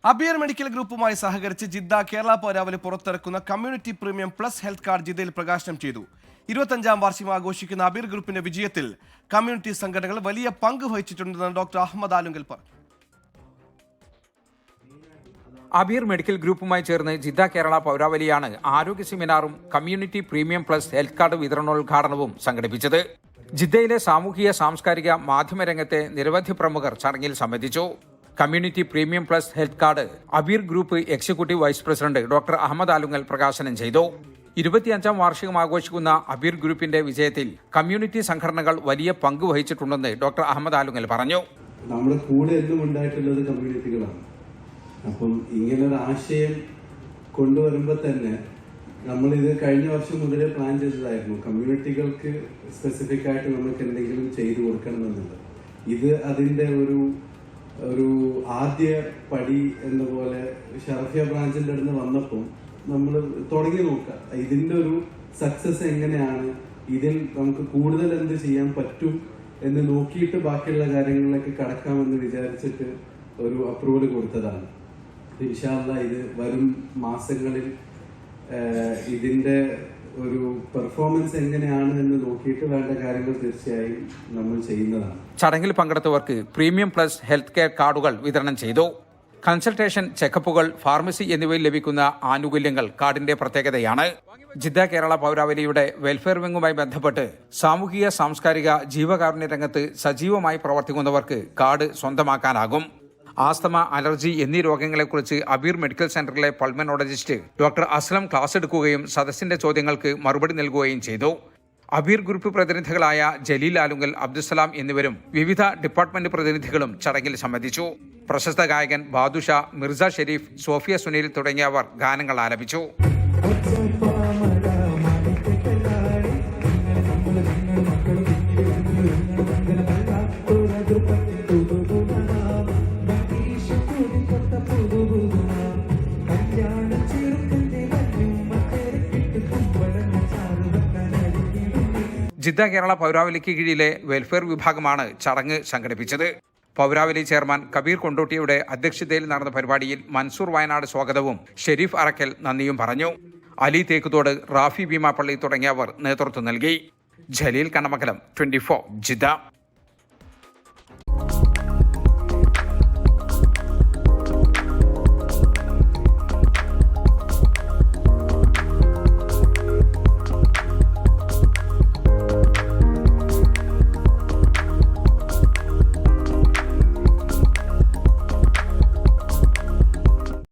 അബിയർ medical ഗ്രൂപ്പുമായി സഹകരിച്ച് Jeddah Kerala പൗരാവലി പുറത്തിറക്കുന്ന community premium plus health card ജിദ്ദയിൽ പ്രകാശനം ചെയ്തു. 25ാം വാർഷികം ആഘോഷിക്കുന്ന അബിയർ ഗ്രൂപ്പിന്റെ വിജയത്തിൽ കമ്മ്യൂണിറ്റി സംഘടനകൾ വലിയ പങ്ക് വഹിച്ചിട്ടുണ്ടെന്ന് ഡോക്ടർ അഹമ്മദ് ആലുങ്കൽ പറഞ്ഞു. അബിയർ മെഡിക്കൽ ഗ്രൂപ്പുമായി ചേർന്ന് ജിദ്ദ കേരള പൗരാവലിയാണ് ആരോഗ്യ സെമിനാറും community premium plus health card വിതരണോദ്ഘാടനവും സംഘടിപ്പിച്ചത്. ജിദ്ദയിലെ സാമൂഹിക സാംസ്കാരിക മാധ്യമരംഗത്തെ നിരവധി പ്രമുഖർ ചടങ്ങിൽ സംബന്ധിച്ചു. Community premium plus health card Abeer group executive vice president doctor Ahmed Alungal പ്രകാശനം ചെയ്തു. 25ാം വാർഷികം ആഘോഷിക്കുന്ന അബിയർ ഗ്രൂപ്പിന്റെ വിജയത്തിൽ കമ്മ്യൂണിറ്റി സംഘടനകൾ വലിയ പങ്ക് വഹിച്ചിട്ടുണ്ടെന്ന് ഡോക്ടർ അഹമ്മദ് ആലുങ്കൽ പറഞ്ഞു. നമ്മുടെ കൂടെ എന്നും ഉണ്ടായിട്ടുള്ളത് കമ്മ്യൂണിറ്റികളാണ്. അപ്പം ഇങ്ങനൊരു ആശയം കൊണ്ടുവരുമ്പോൾ തന്നെ നമ്മളിത് കഴിഞ്ഞ വർഷം മുതലേ പ്ലാൻ ചെയ്തതായിരുന്നു. കമ്മ്യൂണിറ്റികൾക്ക് സ്പെസിഫിക് ആയിട്ട് നമുക്ക് എന്തെങ്കിലും ചെയ്തു കൊടുക്കണമെന്നുള്ളത്. ഇത് അതിൻ്റെ ഒരു ആദ്യ പടി എന്ന പോലെ ഷറഫിയ ബ്രാഞ്ചിൻ്റെ അടുത്ത് വന്നപ്പോൾ നമ്മൾ തുടങ്ങി നോക്കുക, ഇതിൻ്റെ ഒരു സക്സസ് എങ്ങനെയാണ്, ഇതിൽ നമുക്ക് കൂടുതൽ എന്ത് ചെയ്യാൻ പറ്റും എന്ന് നോക്കിയിട്ട് ബാക്കിയുള്ള കാര്യങ്ങളിലേക്ക് കടക്കാമെന്ന് വിചാരിച്ചിട്ട് ഒരു അപ്രൂവൽ കൊടുത്തതാണ്. ഇൻഷാ അല്ലാഹ് ഇത് വരും മാസങ്ങളിൽ ഇതിൻ്റെ ഒരു പെർഫോമൻസ് എങ്ങനെയാണ് എന്ന് നോക്കിയിട്ട് വേണ്ട കാര്യങ്ങൾ തീർച്ചയായും നമ്മൾ ചെയ്യുന്നതാണ്. ചടങ്ങിൽ പങ്കെടുത്തവർക്ക് പ്രീമിയം പ്ലസ് ഹെൽത്ത് കെയർ കാർഡുകൾ വിതരണം ചെയ്തു. കൺസൾട്ടേഷൻ, ചെക്കപ്പുകൾ, ഫാർമസി എന്നിവയിൽ ലഭിക്കുന്ന ആനുകൂല്യങ്ങൾ കാർഡിന്റെ പ്രത്യേകതയാണ്. ജിദ്ദ കേരള പൗരാവലിയുടെ വെൽഫെയർ വിങ്ങുമായി ബന്ധപ്പെട്ട് സാമൂഹിക സാംസ്കാരിക ജീവകാരുണ്യ രംഗത്ത് സജീവമായി പ്രവർത്തിക്കുന്നവർക്ക് കാർഡ് സ്വന്തമാക്കാനാകും. ആസ്തമ, അലർജി എന്നീ രോഗങ്ങളെക്കുറിച്ച് അബീർ മെഡിക്കൽ സെന്ററിലെ പൾമനോളജിസ്റ്റ് ഡോക്ടർ അസ്ലം ക്ലാസ് എടുക്കുകയും സദസ്സിന്റെ ചോദ്യങ്ങൾക്ക് മറുപടി നൽകുകയും ചെയ്തു. അബീർ ഗ്രൂപ്പ് പ്രതിനിധികളായ ജലീൽ ആലുങ്കൽ, അബ്ദുസലാം എന്നിവരും വിവിധ ഡിപ്പാർട്ട്മെന്റ് പ്രതിനിധികളും ചടങ്ങിൽ സംബന്ധിച്ചു. പ്രശസ്ത ഗായകൻ ബാദുഷ, മിർസ ഷെരീഫ്, സോഫിയ സുനിൽ തുടങ്ങിയവർ ഗാനങ്ങൾ ആലപിച്ചു. ജിദ്ദ കേരള പൗരാവലിക്ക് കീഴിലെ വെൽഫെയർ വിഭാഗമാണ് ചടങ്ങ് സംഘടിപ്പിച്ചത്. പൗരാവലി ചെയർമാൻ കബീർ കൊണ്ടോട്ടിയുടെ അധ്യക്ഷതയിൽ നടന്ന പരിപാടിയിൽ മൻസൂർ വയനാട് സ്വാഗതവും ഷെരീഫ് അറക്കൽ നന്ദിയും പറഞ്ഞു. അലി തേക്കുതോട്, റാഫി ഭീമാപ്പള്ളി തുടങ്ങിയവർ നേതൃത്വം നൽകി. ജലീൽ കണ്ണമംഗലം, 24 ജിദ്ദ.